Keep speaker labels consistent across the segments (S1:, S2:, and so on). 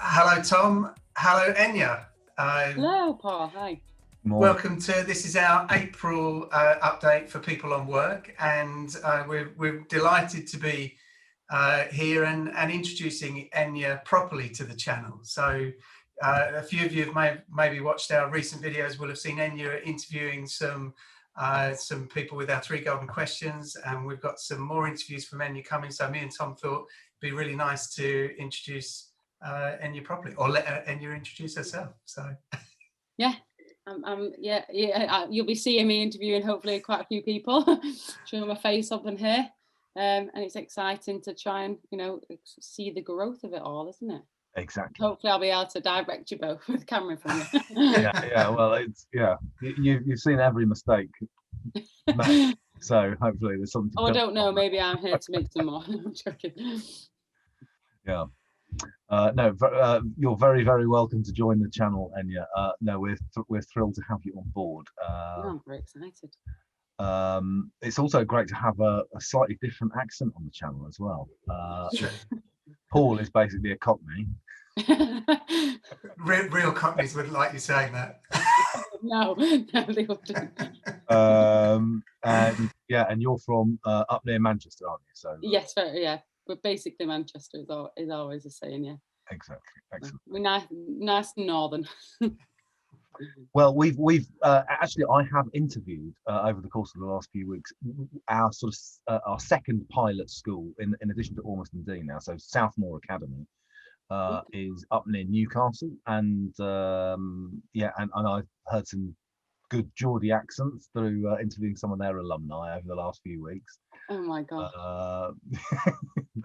S1: Hello, Tom. Hello, Enya.
S2: Hello, Paul. Hi.
S3: Morning.
S1: Welcome to, this is our April update for People on Work, and we're delighted to be here and introducing Enya properly to the channel. So a few of you have maybe watched our recent videos will have seen Enya interviewing some people with our 3 golden questions, and we've got some more interviews from Enya coming. So me and Tom thought it'd be really nice to introduce Enya properly, or let Enya introduce herself. So
S2: yeah, you'll be seeing me interviewing hopefully quite a few people, showing my face up in here, and it's exciting to try and see the growth of it all, isn't it?
S3: Exactly.
S2: Hopefully I'll be able to direct you both with camera from you.
S3: Well, it's you've seen every mistake made, so hopefully there's something.
S2: I don't know, maybe I'm here to make some more. I'm joking.
S3: Yeah. No, you're very, very welcome to join the channel, Enya. No, we're thrilled to have you on board.
S2: I'm very excited.
S3: It's also great to have a slightly different accent on the channel as well. Paul is basically a Cockney.
S1: Real Cockneys wouldn't like you saying that.
S2: No, they wouldn't.
S3: And you're from up near Manchester, aren't you? So
S2: yes, but basically Manchester is always the saying, yeah.
S3: Exactly. Excellent.
S2: We're nice and northern.
S3: Well, we've actually, I have interviewed over the course of the last few weeks our our second pilot school in addition to Ormiston Dean now. So Southmore Academy is up near Newcastle, and and I've heard some good Geordie accents through interviewing some of their alumni over the last few weeks.
S2: Oh my god.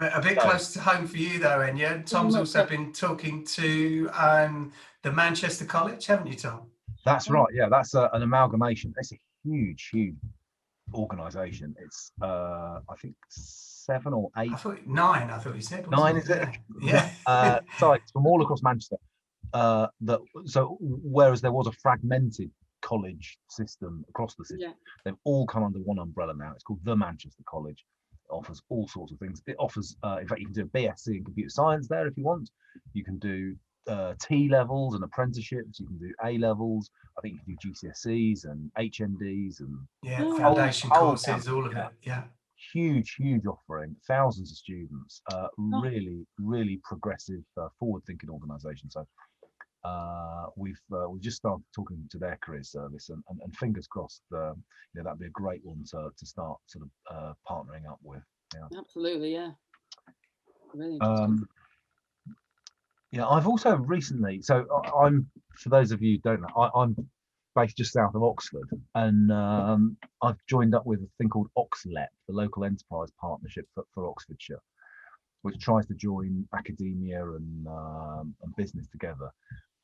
S1: A bit close to home for you though, Enya. Tom's also been talking to the Manchester College, haven't you, Tom?
S3: That's right. Yeah, that's an amalgamation. It's a huge organisation. It's I think 7 or 8.
S1: I thought 9. I thought you said
S3: 9. Is it?
S1: Yeah.
S3: Sites from all across Manchester. So whereas there was a fragmented college system across the city, they've all come under one umbrella now. It's called the Manchester College. It offers all sorts of things. It offers, in fact, you can do a BSc in computer science there if you want. You can do T levels and apprenticeships. You can do A levels. I think you can do GCSEs and HNDs and
S1: foundation courses, all of it. Yeah.
S3: Huge offering. Thousands of students. Really progressive, forward-thinking organisation. So we've just started talking to their career service, and fingers crossed, that'd be a great one to start sort of partnering up with. Yeah.
S2: Absolutely, yeah. Really interesting.
S3: I've also recently, so I'm, for those of you who don't know, I'm based just south of Oxford, and I've joined up with a thing called OXLEP, the Local Enterprise Partnership for Oxfordshire, which tries to join academia and business together.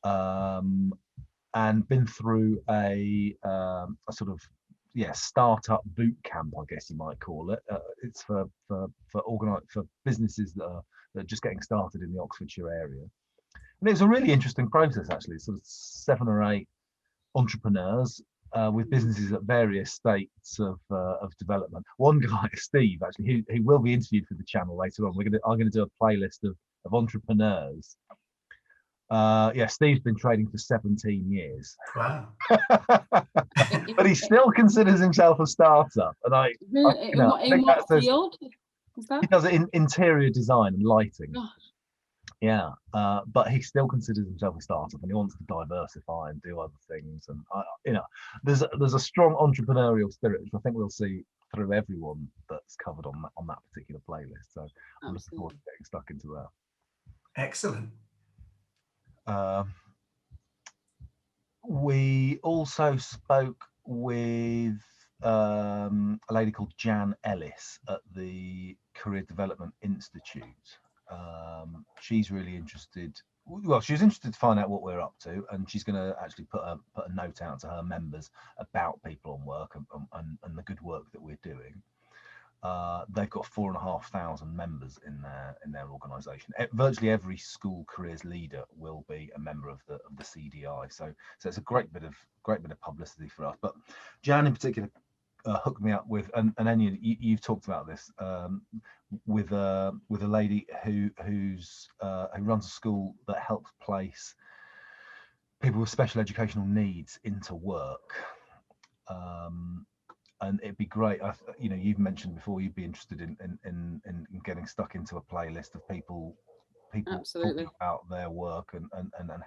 S3: And been through a sort of startup boot camp, I guess you might call it. It's for businesses that are just getting started in the Oxfordshire area, and it was a really interesting process actually. Sort of 7 or 8 entrepreneurs with businesses at various states of development. One guy, Steve, actually, he will be interviewed for the channel later on. I'm gonna do a playlist of entrepreneurs. Steve's been trading for 17 years.
S1: Wow.
S3: But he still considers himself a startup. And
S2: in what field is that?
S3: He does it in interior design and lighting.
S2: Gosh.
S3: Yeah, but he still considers himself a startup, and he wants to diversify and do other things. And there's a strong entrepreneurial spirit, which I think we'll see through everyone that's covered on that particular playlist. So I'm looking forward to getting stuck into that.
S1: Excellent.
S3: We also spoke with a lady called Jan Ellis at the Career Development Institute. She's really interested. Well, she was interested to find out what we're up to, and she's going to actually put a note out to her members about People on Work and the good work that we're doing. They've got 4,500 members in their organisation. Virtually every school careers leader will be a member of the CDI. So it's a great bit of publicity for us. But Jan in particular hooked me up with, and Enya, you've talked about this, with a lady who runs a school that helps place people with special educational needs into work. And it'd be great. You've mentioned before you'd be interested in getting stuck into a playlist of people
S2: Absolutely.
S3: talking about their work and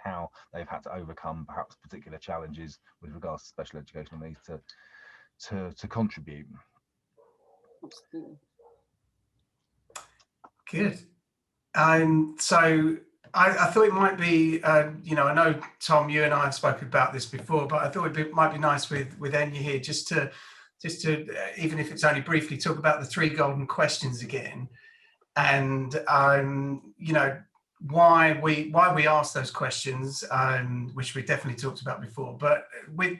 S3: how they've had to overcome perhaps particular challenges with regards to special educational needs to contribute.
S2: Absolutely.
S1: Good. So I thought it might be, I know, Tom, you and I have spoken about this before, but I thought it might be nice with Enya here just to even if it's only briefly, talk about the 3 golden questions again, and why we ask those questions, which we definitely talked about before. But with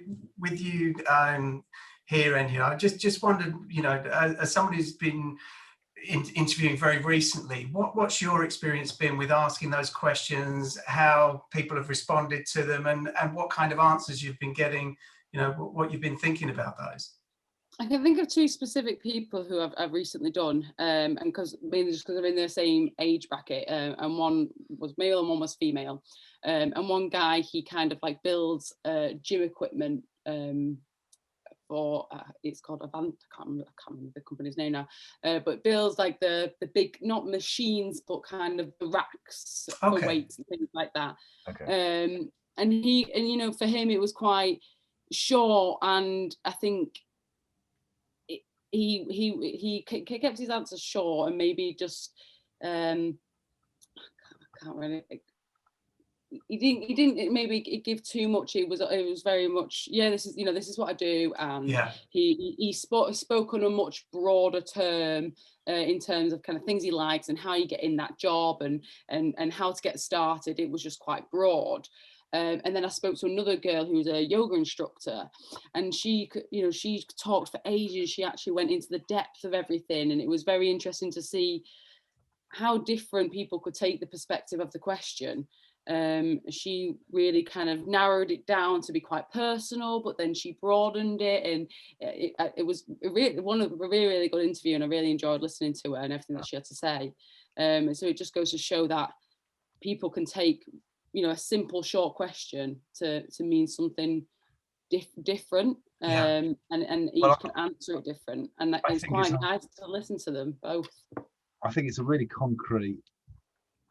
S1: you here, Enya, I just wondered, as somebody who's been interviewing very recently, what's your experience been with asking those questions, how people have responded to them, and what kind of answers you've been getting, what you've been thinking about those?
S2: I can think of 2 specific people who I've recently done, and mainly just because they're in the same age bracket, and one was male and one was female, and one guy, he kind of like builds gym equipment for it's called Avant. I can't remember the company's name now, but builds like the big, not machines, but kind of the racks for weights and things like that.
S3: Okay.
S2: And for him it was quite short, and I think he kept his answers short, and maybe just I can't really. He didn't maybe give too much. It was very much, this is what I do, and he spoke on a much broader term in terms of kind of things he likes and how you get in that job and how to get started. It was just quite broad. And then I spoke to another girl who was a yoga instructor, and she talked for ages. She actually went into the depth of everything, and it was very interesting to see how different people could take the perspective of the question. She really kind of narrowed it down to be quite personal, but then she broadened it, and it was a really good interview, and I really enjoyed listening to her and everything that she had to say. So it just goes to show that people can take a simple short question to mean something different, and each can answer it different, and it's quite nice to listen to them both.
S3: I think it's a really concrete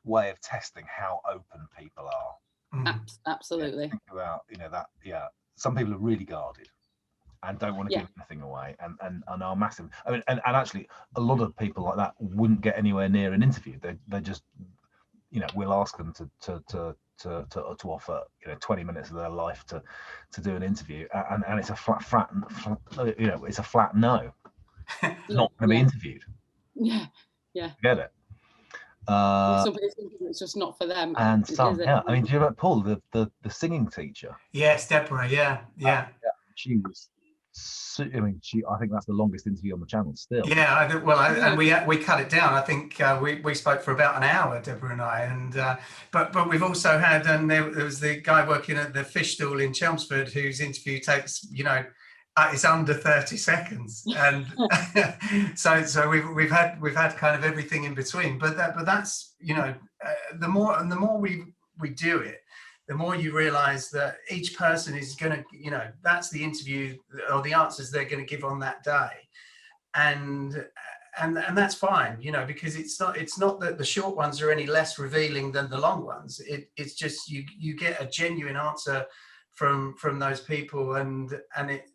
S3: way of testing how open people are.
S2: Absolutely.
S3: Think about that. Some people are really guarded and don't want to give anything away, and are massive. I mean, and actually a lot of people like that wouldn't get anywhere near an interview. They just we'll ask them to offer 20 minutes of their life to do an interview, and it's a flat it's a flat no. Not going to be interviewed. Get it.
S2: Some people, it's just not for them.
S3: And some, I mean, do you remember Paul, the singing teacher?
S1: Yes, Deborah. Yeah.
S3: She was. I think that's the longest interview on the channel still.
S1: Yeah. And we cut it down. I think we spoke for about an hour, Deborah and I. And but we've also had, and there was the guy working at the fish stall in Chelmsford whose interview takes, it's under 30 seconds, and so we've had kind of everything in between. But that's the more we do it, the more you realize that each person is going to, that's the interview or the answers they're going to give on that day, and that's fine, because it's not that the short ones are any less revealing than the long ones. It's just you get a genuine answer from those people, and it.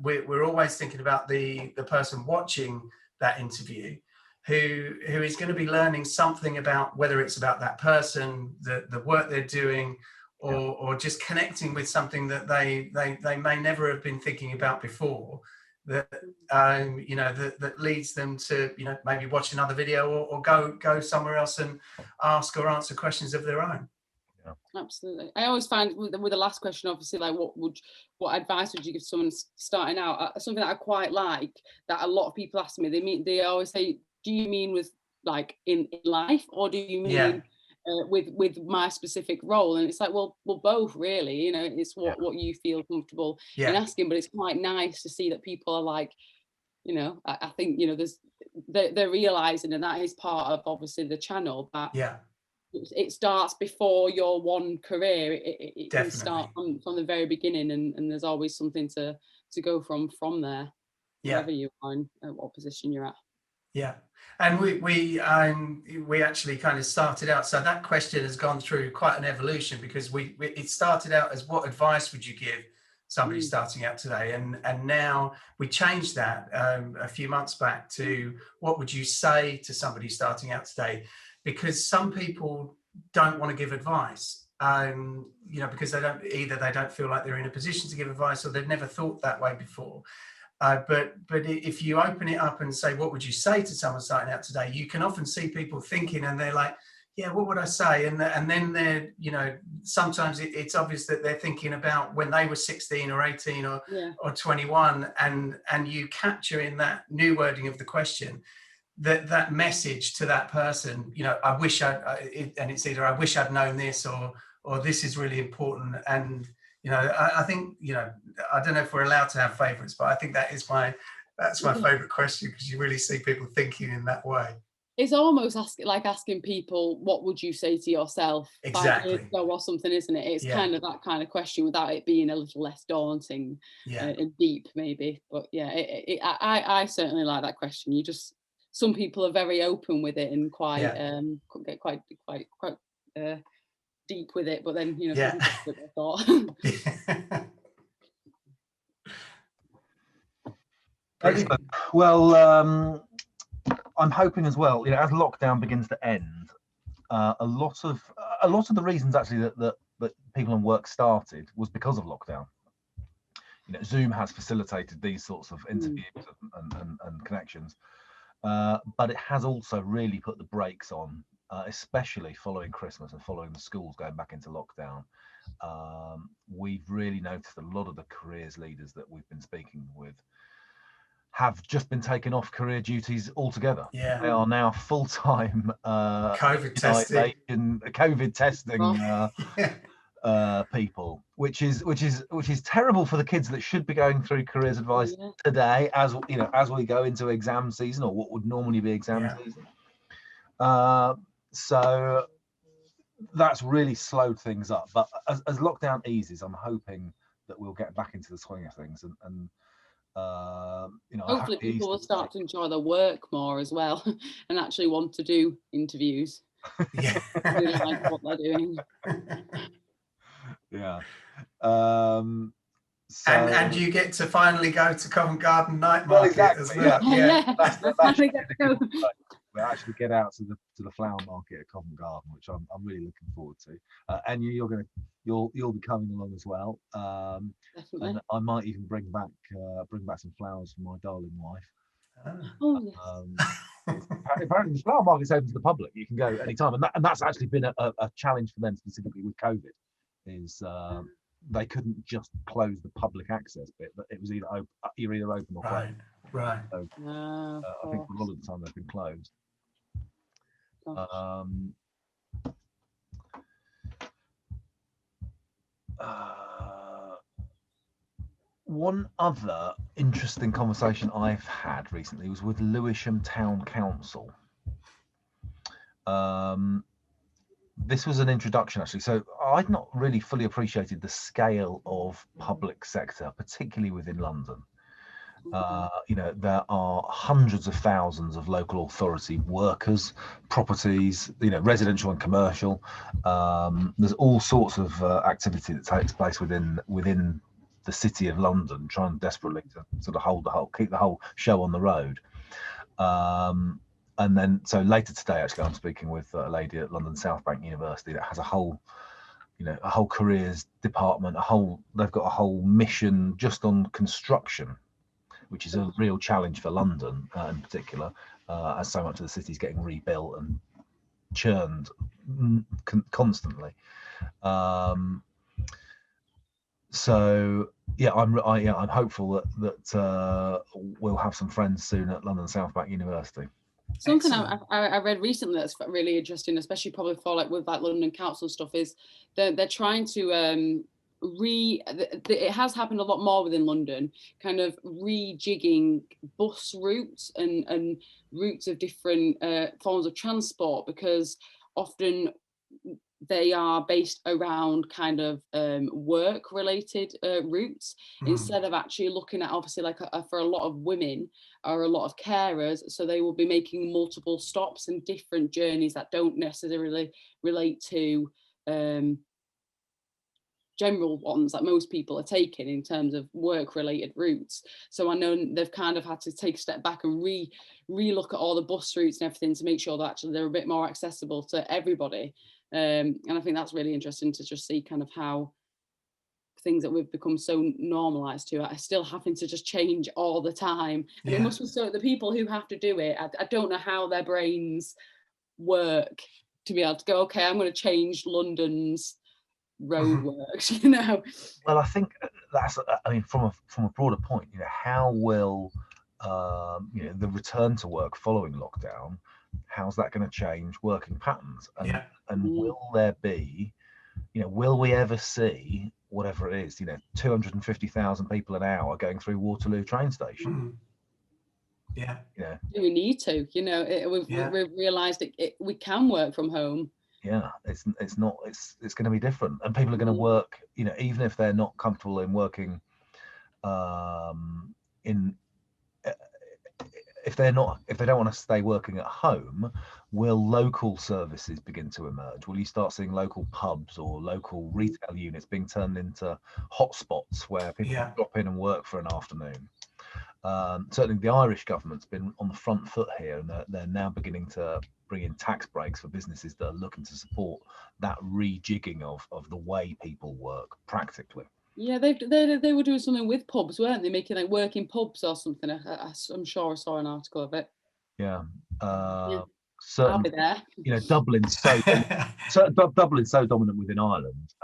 S1: We're always thinking about the person watching that interview, who is going to be learning something about, whether it's about that person, the work they're doing, or just connecting with something that they may never have been thinking about before, that that leads them to maybe watch another video or go somewhere else and ask or answer questions of their own.
S2: Absolutely. I always find with the last question, obviously, like what advice would you give someone starting out? Something that I quite like, that a lot of people ask me, they always say, do you mean with like in life, or do you mean with my specific role. And it's like, well, both really, you know, it's what you feel comfortable in asking. But it's quite nice to see that people are like, you know, I think, you know, they're realizing, and that is part of obviously the channel, that it starts before your one career. It can start from the very beginning, and there's always something to go from there, wherever you are in what position you're at.
S1: Yeah, and we actually kind of started out. So that question has gone through quite an evolution, because it started out as, what advice would you give somebody starting out today, and now we changed that a few months back to, what would you say to somebody starting out today? Because some people don't want to give advice, you know, because they don't feel like they're in a position to give advice, or they've never thought that way before. But if you open it up and say, what would you say to someone starting out today, you can often see people thinking, and they're like, yeah, what would I say? And then they're, you know, sometimes it's obvious that they're thinking about when they were 16 or 18 or 21, and you capture in that new wording of the question that message to that person, you know, and it's either, I wish I'd known this, or this is really important. And you know, I think, you know, I don't know if we're allowed to have favorites, but I think that's my favorite question, because you really see people thinking in that way.
S2: It's almost asking people, what would you say to yourself 5 years ago or something, isn't it? It's kind of that kind of question, without it being a little less daunting and deep, maybe. But yeah, I certainly like that question. Some people are very open with it and quite get quite deep with it, but then, you know, some people thought.
S3: Excellent. Well, I'm hoping as well, you know, as lockdown begins to end, a lot of the reasons actually that people on work started was because of lockdown. You know, Zoom has facilitated these sorts of interviews and connections, but it has also really put the brakes on, especially following Christmas and following the schools going back into lockdown. We've really noticed a lot of the careers leaders that we've been speaking with have just been taken off career duties altogether.
S1: Yeah,
S3: they are now full-time
S1: COVID testing
S3: people, which is terrible for the kids that should be going through careers advice today, as you know, as we go into exam season, or what would normally be exam season. So that's really slowed things up. But as lockdown eases, I'm hoping that we'll get back into the swing of things, and you know,
S2: hopefully people will start to enjoy their work more as well, and actually want to do interviews. Really like what they're doing.
S3: So,
S1: and you get to finally go to Covent Garden night market as well.
S3: We actually get out to the flower market at Covent Garden, which I'm really looking forward to. And you'll be coming along as well. And I might even bring back some flowers for my darling wife. Apparently the flower market's open to the public. You can go anytime, and that's actually been a challenge for them, specifically with COVID. Is they couldn't just close the public access bit, but it was you're either open or closed.
S1: Right.
S3: So, I think for a lot of the time they've been closed. One other interesting conversation I've had recently was with Lewisham Town Council. This was an introduction, actually. So I'd not really fully appreciated the scale of public sector, particularly within London. You know, there are hundreds of thousands of local authority workers, properties, you know, residential and commercial. There's all sorts of activity that takes place within the city of London, trying desperately to sort of keep the whole show on the road. And then, so later today, actually, I'm speaking with a lady at London South Bank University that has a whole careers department. They've got a whole mission just on construction, which is a real challenge for London in particular, as so much of the city is getting rebuilt and churned constantly. So yeah, I'm hopeful that we'll have some friends soon at London South Bank University.
S2: Something
S1: Excellent.
S2: I read recently that's really interesting, especially probably for like with like London Council stuff, is they're trying to it has happened a lot more within London, kind of rejigging bus routes and routes of different forms of transport, because often they are based around kind of work related routes, instead of actually looking at, obviously, like for a lot of women or a lot of carers, so they will be making multiple stops and different journeys that don't necessarily relate to general ones that most people are taking in terms of work related routes. So I know they've kind of had to take a step back and re-look at all the bus routes and everything to make sure that actually they're a bit more accessible to everybody. And I think that's really interesting to just see kind of how things that we've become so normalized to are still having to just change all the time. And it must be so, the people who have to do it, I don't know how their brains work to be able to go, okay, I'm going to change London's roadworks, you know.
S3: Well, I think that's, I mean, from a broader point, you know, how will you know, the return to work following lockdown, how's that going to change working patterns? And will there be, you know, will we ever see whatever it is, you know, 250,000 people an hour going through Waterloo train station?
S1: Yeah.
S3: Yeah.
S2: We need to, you know, we've realised we can work from home.
S3: Yeah, it's going to be different, and people are going to work, you know, even if they're not comfortable in working in if they don't want to stay working at home, will local services begin to emerge? Will you start seeing local pubs or local retail units being turned into hotspots where people can drop in and work for an afternoon? Certainly the Irish government's been on the front foot here, and they're now beginning to bring in tax breaks for businesses that are looking to support that rejigging of the way people work practically.
S2: Yeah, they were doing something with pubs, weren't they? Making like working pubs or something. I'm sure I saw an article of it.
S3: Yeah.
S2: I'll be there.
S3: You know, Dublin's so dominant within Ireland.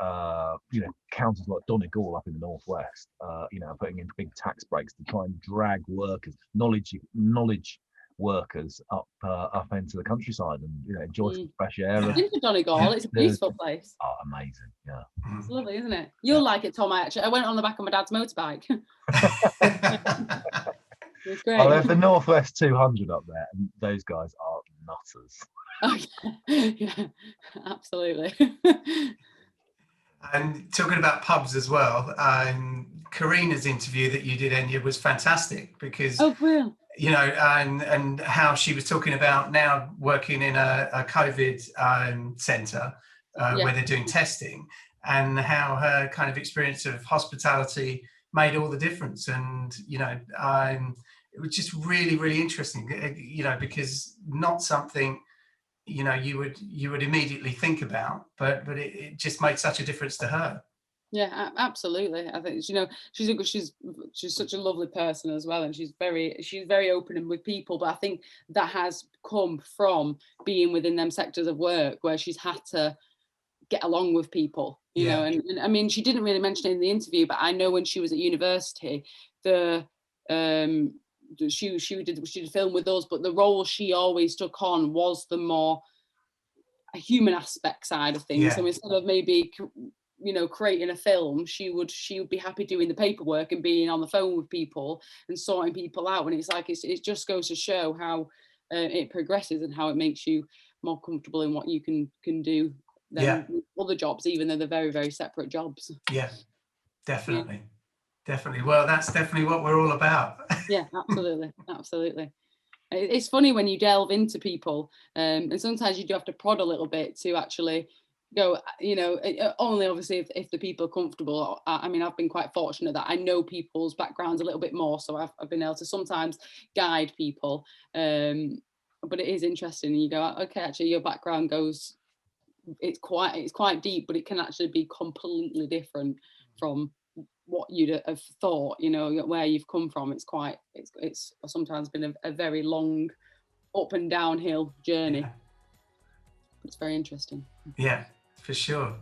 S3: You know, councils like Donegal up in the northwest, you know, are putting in big tax breaks to try and drag workers, knowledge workers up into the countryside and, you know, enjoy some fresh air.
S2: I've been to Donegal. It's a beautiful place.
S3: Oh, amazing! Yeah,
S2: it's lovely, isn't it? You'll like it, Tom. I went on the back of my dad's motorbike. It's great.
S3: Oh, there's the Northwest 200 up there, and those guys are nutters.
S2: Oh, yeah, absolutely.
S1: And talking about pubs as well, Karina's interview that you did, Enya, was fantastic because, you know, and how she was talking about now working in a COVID centre where they're doing testing, and how her kind of experience of hospitality made all the difference. And, you know, it was just really, really interesting, you know, because not something, you know, you would immediately think about, but it just made such a difference to her.
S2: Yeah, absolutely. I think, you know, she's such a lovely person as well, and she's very open and with people. But I think that has come from being within them sectors of work where she's had to get along with people, you know. And I mean, she didn't really mention it in the interview, but I know when she was at university, she did film with us, but the role she always took on was the more human aspect side of things. So instead of maybe, you know, creating a film, she would be happy doing the paperwork and being on the phone with people and sorting people out. And it's like it just goes to show how it progresses and how it makes you more comfortable in what you can do than other jobs, even though they're very, very separate jobs.
S1: Yeah, definitely. Definitely. Well, that's definitely what we're all about.
S2: Yeah, absolutely. It's funny when you delve into people, and sometimes you do have to prod a little bit to actually go, you know, only obviously if the people are comfortable. I mean, I've been quite fortunate that I know people's backgrounds a little bit more, so I've been able to sometimes guide people. But it is interesting, and you go, okay, actually your background goes, it's quite deep, but it can actually be completely different from what you'd have thought, you know, where you've come from. It's sometimes been a very long up and downhill journey. It's very interesting.
S1: Yeah, for sure.